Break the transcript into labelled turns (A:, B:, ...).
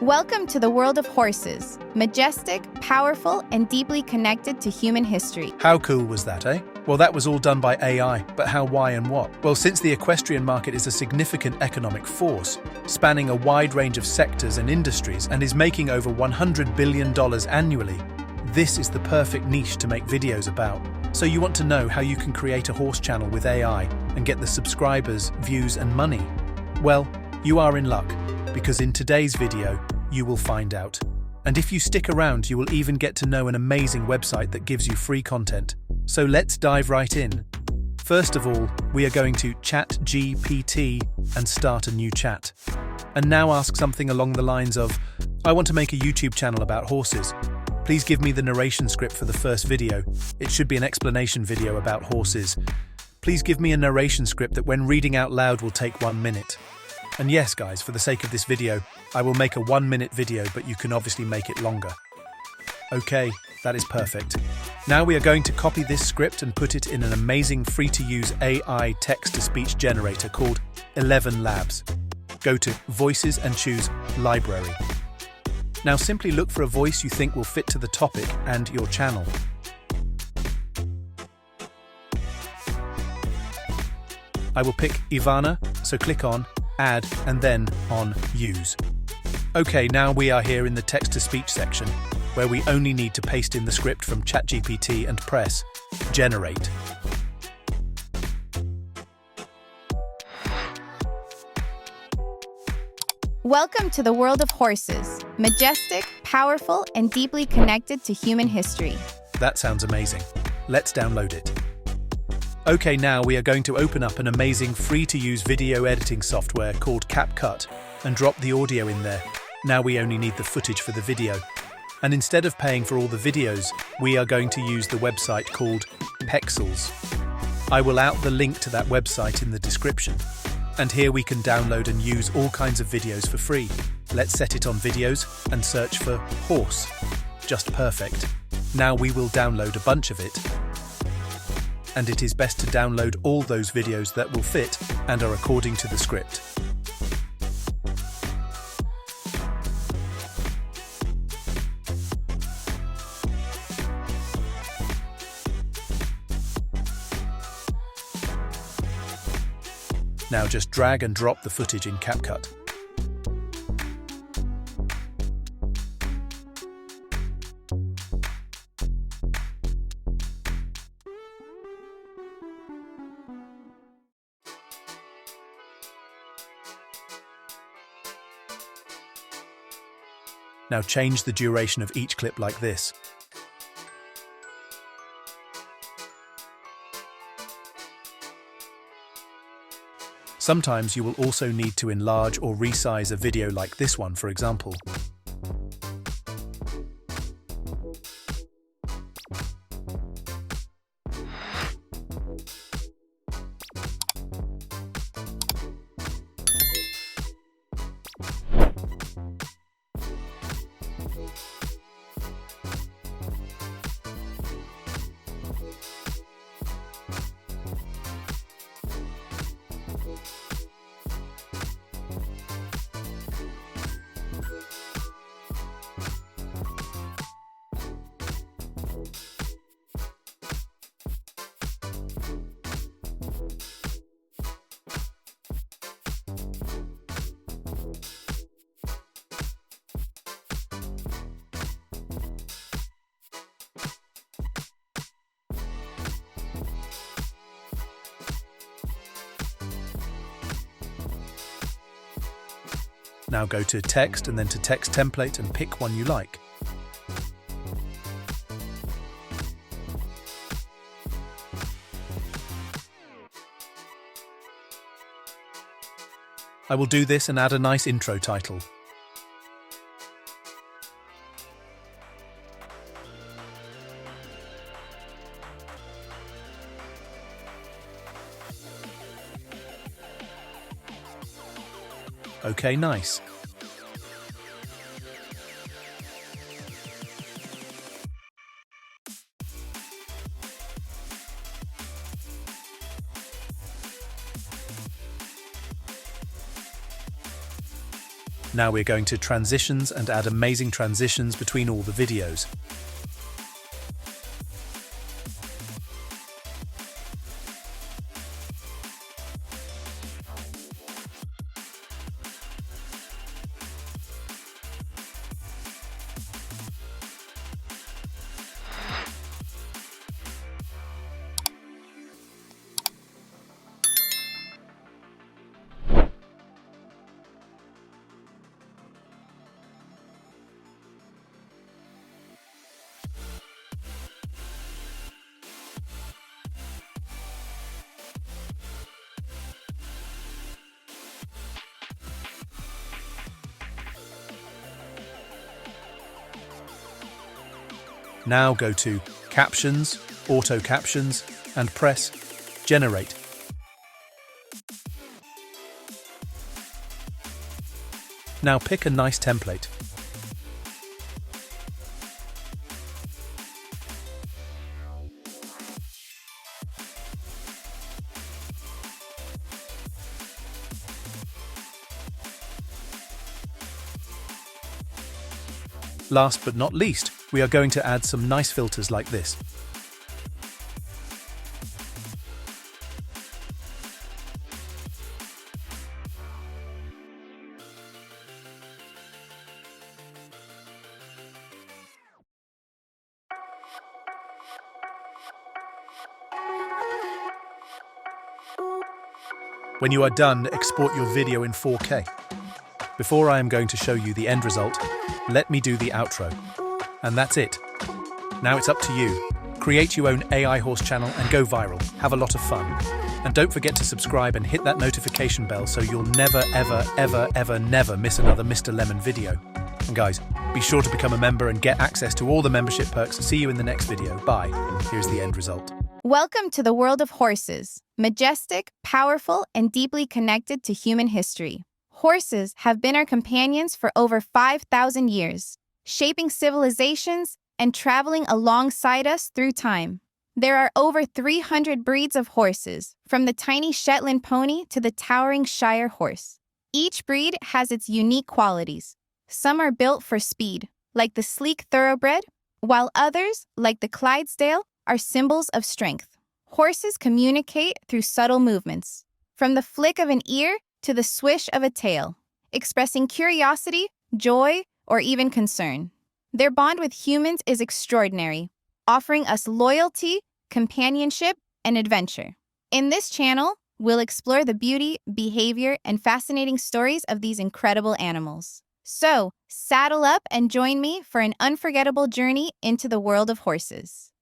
A: Welcome to the world of horses, majestic, powerful, and deeply connected to human history.
B: How cool was that, eh? Well, that was all done by AI, but how, why, and what? Well, since the equestrian market is a significant economic force, spanning a wide range of sectors and industries and is making over $100 billion annually, this is the perfect niche to make videos about. So you want to know how you can create a horse channel with AI and get the subscribers, views, and money? Well, you are in luck, because in today's video, you will find out. And if you stick around, you will even get to know an amazing website that gives you free content. So let's dive right in. First of all, we are going to ChatGPT and start a new chat. And now ask something along the lines of, I want to make a YouTube channel about horses. Please give me the narration script for the first video. It should be an explanation video about horses. Please give me a narration script that when reading out loud will take 1 minute. And yes, guys, for the sake of this video, I will make a 1-minute video, but you can obviously make it longer. Okay, that is perfect. Now we are going to copy this script and put it in an amazing free-to-use AI text-to-speech generator called 11 Labs. Go to Voices and choose Library. Now simply look for a voice you think will fit to the topic and your channel. I will pick Ivana, so click on Add and then on Use. Okay, now we are here in the text-to-speech section, where we only need to paste in the script from ChatGPT and press Generate.
A: Welcome to the world of horses, majestic, powerful, and deeply connected to human history.
B: That sounds amazing. Let's download it. Okay, now we are going to open up an amazing free-to-use video editing software called CapCut and drop the audio in there. Now we only need the footage for the video. And instead of paying for all the videos, we are going to use the website called Pexels. I will out the link to that website in the description. And here we can download and use all kinds of videos for free. Let's set it on videos and search for horse. Just perfect. Now we will download a bunch of it. And it is best to download all those videos that will fit and are according to the script. Now just drag and drop the footage in CapCut. Now change the duration of each clip like this. Sometimes you will also need to enlarge or resize a video like this one, for example. Now go to Text and then to Text Template and pick one you like. I will do this and add a nice intro title. Okay, nice. Now we're going to transitions and add amazing transitions between all the videos. Now go to Captions, Auto Captions, and press Generate. Now pick a nice template. Last but not least, we are going to add some nice filters like this. When you are done, export your video in 4K. Before I am going to show you the end result, let me do the outro. And that's it. Now it's up to you. Create your own AI horse channel and go viral. Have a lot of fun. And don't forget to subscribe and hit that notification bell so you'll never, never miss another Mr. Lemon video. And guys, be sure to become a member and get access to all the membership perks. See you in the next video. Bye. Here's the end result.
A: Welcome to the world of horses. Majestic, powerful, and deeply connected to human history. Horses have been our companions for over 5,000 years, shaping civilizations and traveling alongside us through time. There are over 300 breeds of horses, from the tiny Shetland pony to the towering Shire horse. Each breed has its unique qualities. Some are built for speed, like the sleek thoroughbred, while others, like the Clydesdale, are symbols of strength. Horses communicate through subtle movements, from the flick of an ear to the swish of a tail, expressing curiosity, joy, or even concern. Their bond with humans is extraordinary, offering us loyalty, companionship, and adventure. In this channel, we'll explore the beauty, behavior, and fascinating stories of these incredible animals. So, saddle up and join me for an unforgettable journey into the world of horses.